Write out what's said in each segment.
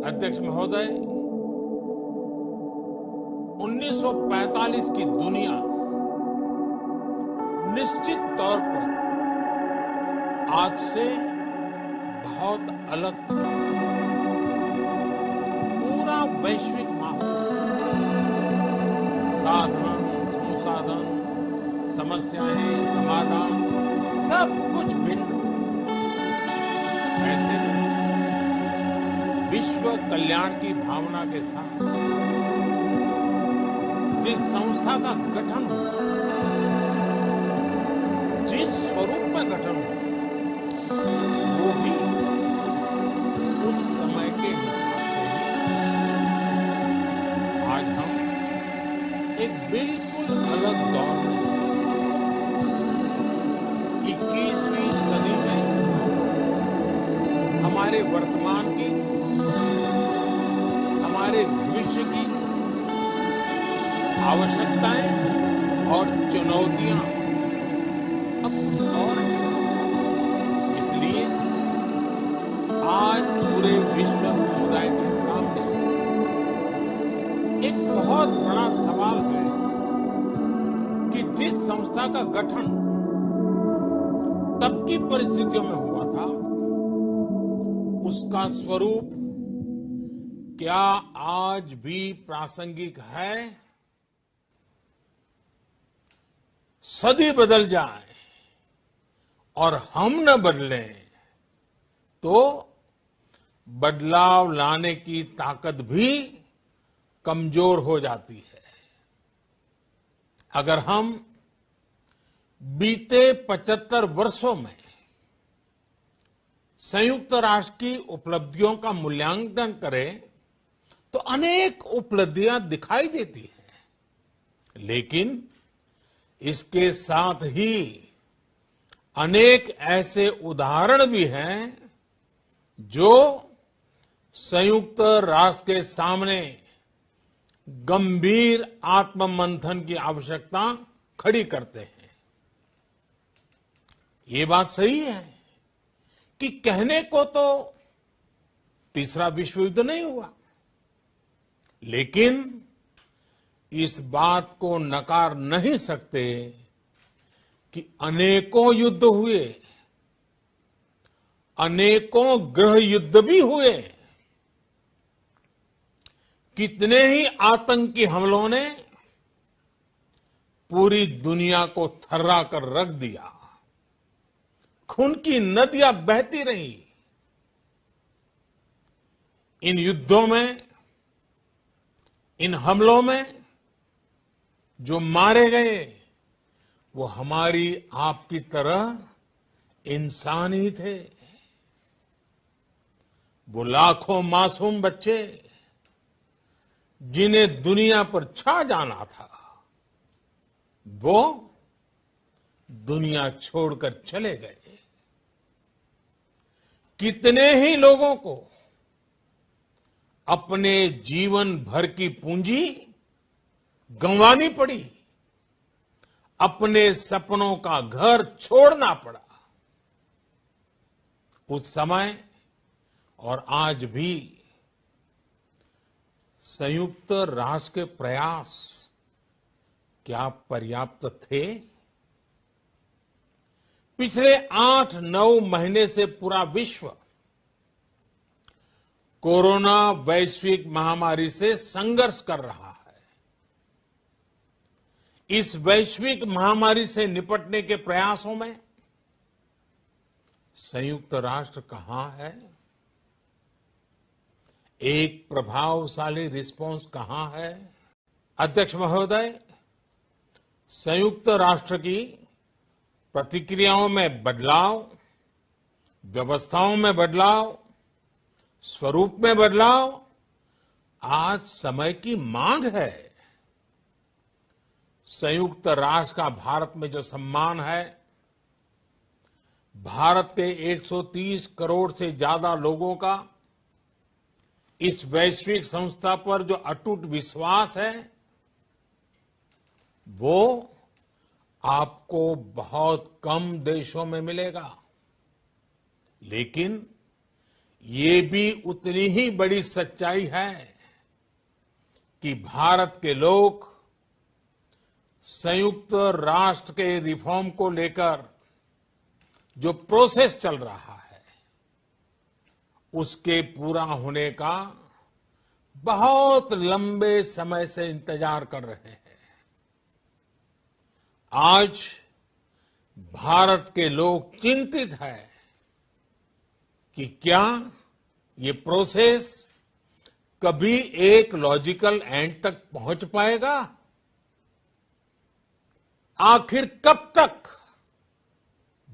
अध्यक्ष महोदय, 1945 की दुनिया निश्चित तौर पर आज से बहुत अलग थी। पूरा वैश्विक माहौल, साधन, संसाधन, समस्याएं, समाधान, सब कुछ भिन्न था। ऐसे में विश्व कल्याण की भावना के साथ जिस संस्था का गठन हुआ, जिस स्वरूप में गठन हुआ, वो भी उस समय के हिसाब से ही आज हम एक बिल्कुल अलग दौर में, 21वीं सदी में हमारे वर्तमान की, हमारे भविष्य की आवश्यकताएं और चुनौतियां अब कुछ और हैं। इसलिए आज पूरे विश्व समुदाय के सामने एक बहुत बड़ा सवाल है कि जिस संस्था का गठन तब की परिस्थितियों में हुआ था, उसका स्वरूप क्या आज भी प्रासंगिक है? सदी बदल जाए और हम न बदलें तो बदलाव लाने की ताकत भी कमजोर हो जाती है। अगर हम बीते 75 वर्षों में संयुक्त राष्ट्र की उपलब्धियों का मूल्यांकन करें तो अनेक उपलब्धियां दिखाई देती हैं, लेकिन इसके साथ ही अनेक ऐसे उदाहरण भी हैं जो संयुक्त राष्ट्र के सामने गंभीर आत्ममंथन की आवश्यकता खड़ी करते हैं। ये बात सही है कि कहने को तो तीसरा विश्व युद्ध नहीं हुआ, लेकिन इस बात को नकार नहीं सकते कि अनेकों युद्ध हुए, अनेकों गृह युद्ध भी हुए। कितने ही आतंकी हमलों ने पूरी दुनिया को थर्रा कर रख दिया। खून की नदियां बहती रही। इन युद्धों में, इन हमलों में जो मारे गए वो हमारी आपकी तरह इंसान ही थे। वो लाखों मासूम बच्चे जिन्हें दुनिया पर छा जाना था, वो दुनिया छोड़कर चले गए। कितने ही लोगों को अपने जीवन भर की पूंजी गंवानी पड़ी, अपने सपनों का घर छोड़ना पड़ा। उस समय और आज भी संयुक्त राष्ट्र के प्रयास क्या पर्याप्त थे? पिछले 8-9 महीने से पूरा विश्व कोरोना वैश्विक महामारी से संघर्ष कर रहा है। इस वैश्विक महामारी से निपटने के प्रयासों में संयुक्त राष्ट्र कहां है? एक प्रभावशाली रिस्पांस कहां है? अध्यक्ष महोदय, संयुक्त राष्ट्र की प्रतिक्रियाओं में बदलाव, व्यवस्थाओं में बदलाव, स्वरूप में बदलाव आज समय की मांग है। संयुक्त राष्ट्र का भारत में जो सम्मान है, भारत के 130 करोड़ से ज्यादा लोगों का इस वैश्विक संस्था पर जो अटूट विश्वास है, वो आपको बहुत कम देशों में मिलेगा। लेकिन ये भी उतनी ही बड़ी सच्चाई है कि भारत के लोग संयुक्त राष्ट्र के रिफॉर्म को लेकर जो प्रोसेस चल रहा है उसके पूरा होने का बहुत लंबे समय से इंतजार कर रहे हैं। आज भारत के लोग चिंतित हैं कि क्या ये प्रोसेस कभी एक लॉजिकल एंड तक पहुंच पाएगा। आखिर कब तक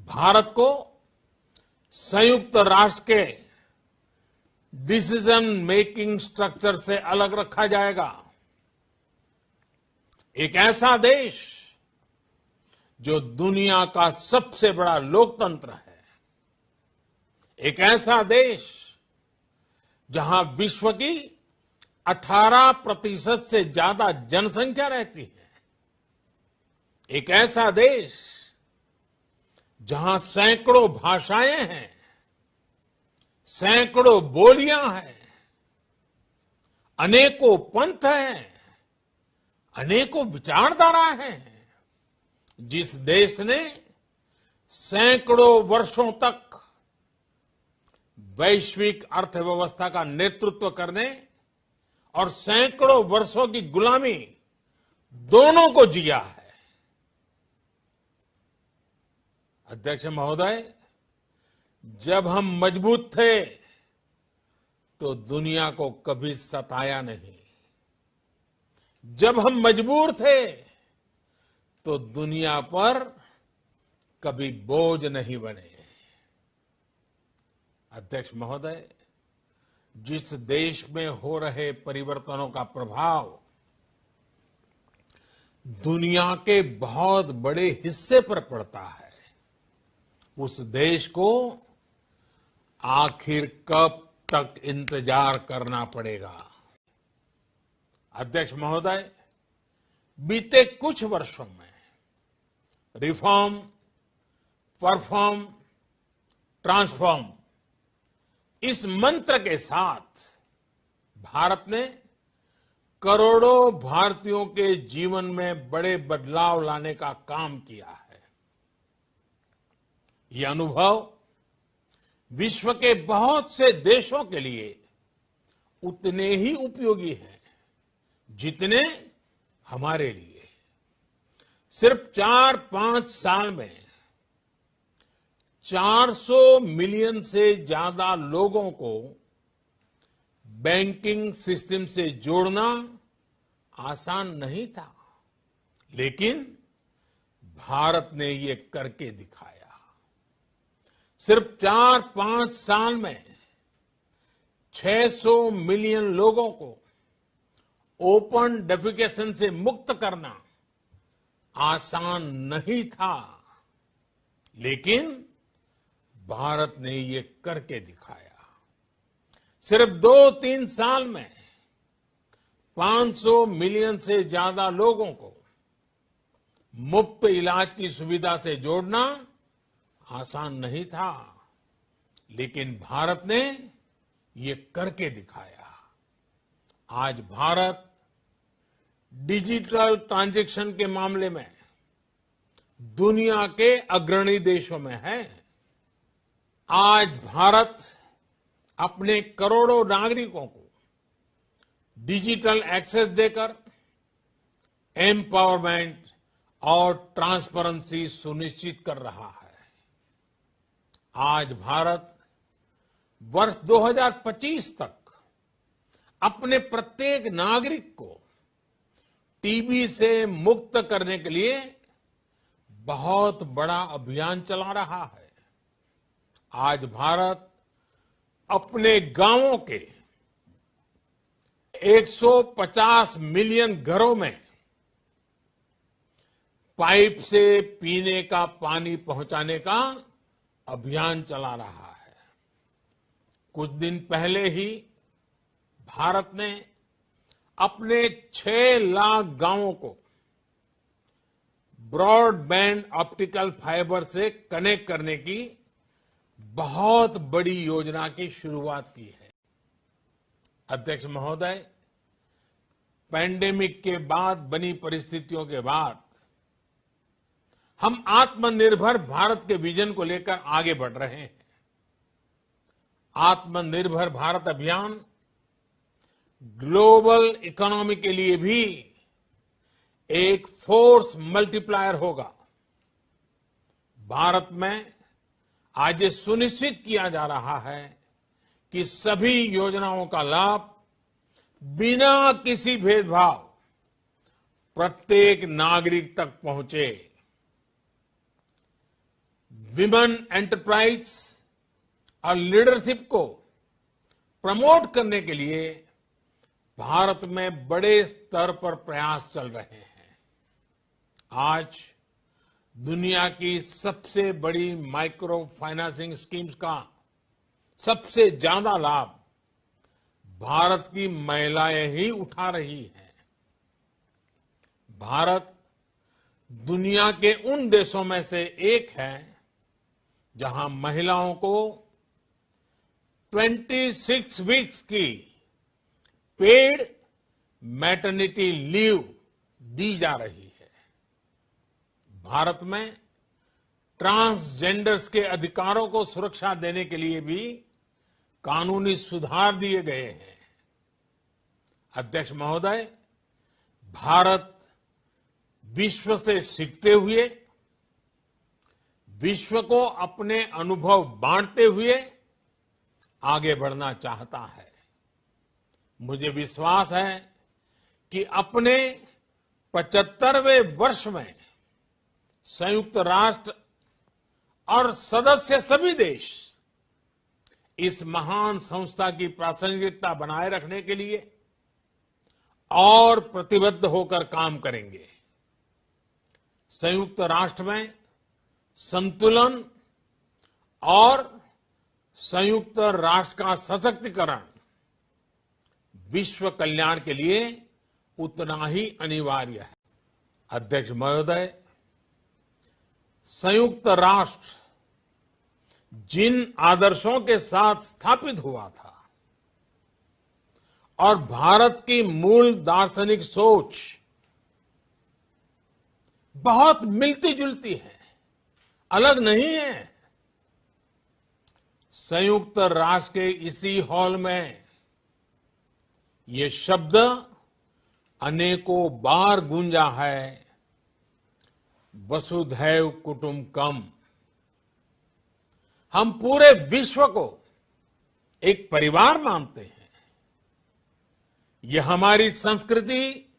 भारत को संयुक्त राष्ट्र के डिसीजन मेकिंग स्ट्रक्चर से अलग रखा जाएगा। एक ऐसा देश जो दुनिया का सबसे बड़ा लोकतंत्र है, एक ऐसा देश जहां विश्व की 18% से ज्यादा जनसंख्या रहती है, एक ऐसा देश जहां सैकड़ों भाषाएं हैं, सैकड़ों बोलियां हैं, अनेकों पंथ हैं, अनेकों विचारधारा हैं, जिस देश ने सैकड़ों वर्षों तक वैश्विक अर्थव्यवस्था का नेतृत्व करने और सैकड़ों वर्षों की गुलामी दोनों को जिया है। अध्यक्ष महोदय, जब हम मजबूत थे तो दुनिया को कभी सताया नहीं। जब हम मजबूर थे तो दुनिया पर कभी बोझ नहीं बने। अध्यक्ष महोदय, जिस देश में हो रहे परिवर्तनों का प्रभाव दुनिया के बहुत बड़े हिस्से पर पड़ता है, उस देश को आखिर कब तक इंतजार करना पड़ेगा। अध्यक्ष महोदय, बीते कुछ वर्षों में रिफॉर्म, परफॉर्म, ट्रांसफॉर्म इस मंत्र के साथ भारत ने करोड़ों भारतीयों के जीवन में बड़े बदलाव लाने का काम किया है। ये अनुभव विश्व के बहुत से देशों के लिए उतने ही उपयोगी हैं जितने हमारे लिए। सिर्फ 4-5 साल में 400 मिलियन से ज्यादा लोगों को बैंकिंग सिस्टम से जोड़ना आसान नहीं था, लेकिन भारत ने ये करके दिखाया। सिर्फ 4-5 साल में 600 मिलियन लोगों को ओपन डेफिकेशन से मुक्त करना आसान नहीं था, लेकिन भारत ने ये करके दिखाया। सिर्फ 2-3 साल में 500 मिलियन से ज्यादा लोगों को मुफ्त इलाज की सुविधा से जोड़ना आसान नहीं था, लेकिन भारत ने ये करके दिखाया। आज भारत डिजिटल ट्रांजैक्शन के मामले में दुनिया के अग्रणी देशों में है। आज भारत अपने करोड़ों नागरिकों को डिजिटल एक्सेस देकर एम्पावरमेंट और ट्रांसपेरेंसी सुनिश्चित कर रहा है। आज भारत वर्ष 2025 तक अपने प्रत्येक नागरिक को टीबी से मुक्त करने के लिए बहुत बड़ा अभियान चला रहा है। आज भारत अपने गांवों के 150 मिलियन घरों में पाइप से पीने का पानी पहुंचाने का अभियान चला रहा है। कुछ दिन पहले ही भारत ने अपने 6 लाख गांवों को ब्रॉडबैंड ऑप्टिकल फाइबर से कनेक्ट करने की बहुत बड़ी योजना की शुरुआत की है। अध्यक्ष महोदय, पैंडेमिक के बाद बनी परिस्थितियों के बाद हम आत्मनिर्भर भारत के विजन को लेकर आगे बढ़ रहे हैं। आत्मनिर्भर भारत अभियान ग्लोबल इकोनॉमी के लिए भी एक फोर्स मल्टीप्लायर होगा। भारत में आज ये सुनिश्चित किया जा रहा है कि सभी योजनाओं का लाभ बिना किसी भेदभाव प्रत्येक नागरिक तक पहुंचे। विमेन एंटरप्राइज और लीडरशिप को प्रमोट करने के लिए भारत में बड़े स्तर पर प्रयास चल रहे हैं। आज दुनिया की सबसे बड़ी माइक्रो फाइनेंसिंग स्कीम्स का सबसे ज्यादा लाभ भारत की महिलाएं ही उठा रही हैं। भारत दुनिया के उन देशों में से एक है जहां महिलाओं को 26 वीक्स की पेड मैटरनिटी लीव दी जा रही है। भारत में ट्रांसजेंडर्स के अधिकारों को सुरक्षा देने के लिए भी कानूनी सुधार दिए गए हैं। अध्यक्ष महोदय, भारत विश्व से सीखते हुए, विश्व को अपने अनुभव बांटते हुए आगे बढ़ना चाहता है। मुझे विश्वास है कि अपने 75वें वर्ष में संयुक्त राष्ट्र और सदस्य सभी देश इस महान संस्था की प्रासंगिकता बनाए रखने के लिए और प्रतिबद्ध होकर काम करेंगे। संयुक्त राष्ट्र में संतुलन और संयुक्त राष्ट्र का सशक्तिकरण विश्व कल्याण के लिए उतना ही अनिवार्य है। अध्यक्ष महोदय, संयुक्त राष्ट्र जिन आदर्शों के साथ स्थापित हुआ था और भारत की मूल दार्शनिक सोच बहुत मिलती जुलती है, अलग नहीं है। संयुक्त राष्ट्र के इसी हॉल में ये शब्द अनेकों बार गूंजा है, वसुधैव कुटुंबकम। हम पूरे विश्व को एक परिवार मानते हैं। यह हमारी संस्कृति,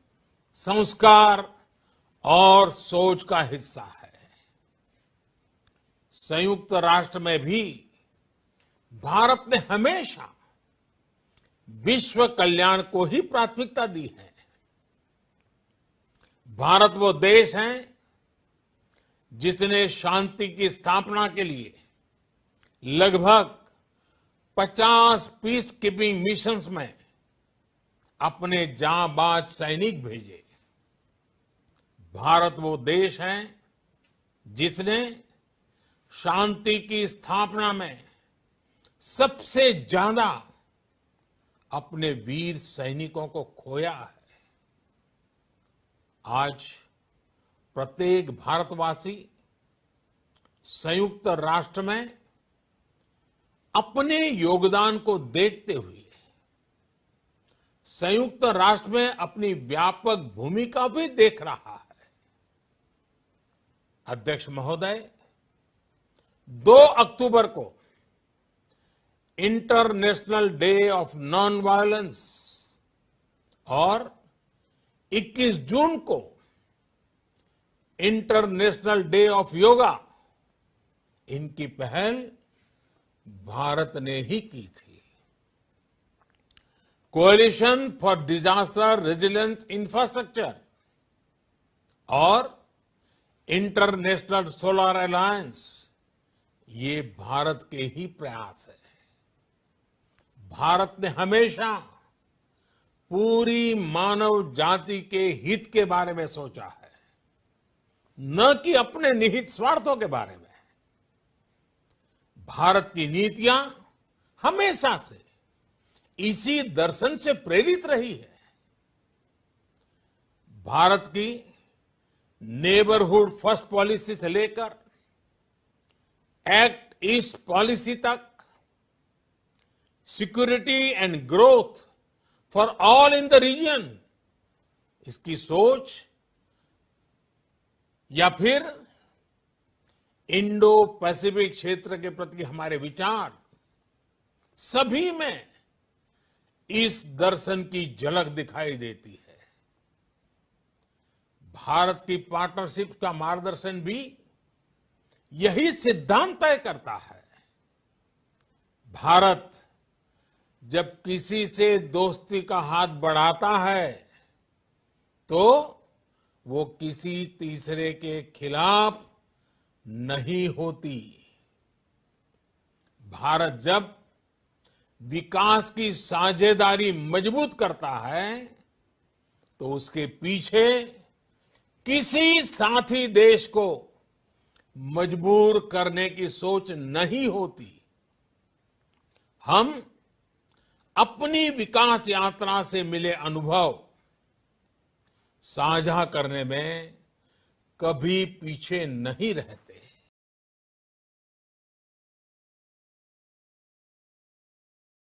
संस्कार और सोच का हिस्सा है। संयुक्त राष्ट्र में भी भारत ने हमेशा विश्व कल्याण को ही प्राथमिकता दी है। भारत वो देश है जिसने शांति की स्थापना के लिए लगभग 50 पीस कीपिंग मिशंस में अपने जांबाज सैनिक भेजे। भारत वो देश है जिसने शांति की स्थापना में सबसे ज्यादा अपने वीर सैनिकों को खोया है। आज प्रत्येक भारतवासी संयुक्त राष्ट्र में अपने योगदान को देखते हुए संयुक्त राष्ट्र में अपनी व्यापक भूमिका भी देख रहा है। अध्यक्ष महोदय, 2 अक्टूबर को international day of non violence और 21 जून को इंटरनेशनल डे ऑफ योगा, इनकी पहल भारत ने ही की थी। Coalition for disaster resilience infrastructure और इंटरनेशनल सोलर अलायंस, ये भारत के ही प्रयास है। भारत ने हमेशा पूरी मानव जाति के हित के बारे में सोचा है, न कि अपने निहित स्वार्थों के बारे में। भारत की नीतियां हमेशा से इसी दर्शन से प्रेरित रही है। भारत की नेबरहुड फर्स्ट पॉलिसी से लेकर एक्ट ईस्ट पॉलिसी तक, security and growth for all in the region, इसकी सोच, या फिर इंडो पैसिफिक क्षेत्र के प्रति हमारे विचार, सभी में इस दर्शन की झलक दिखाई देती है। भारत की पार्टनरशिप का मार्गदर्शन भी यही सिद्धांत तय करता है। भारत जब किसी से दोस्ती का हाथ बढ़ाता है तो वो किसी तीसरे के खिलाफ नहीं होती। भारत जब विकास की साझेदारी मजबूत करता है तो उसके पीछे किसी साथी देश को मजबूर करने की सोच नहीं होती। हम अपनी विकास यात्रा से मिले अनुभव साझा करने में कभी पीछे नहीं रहते।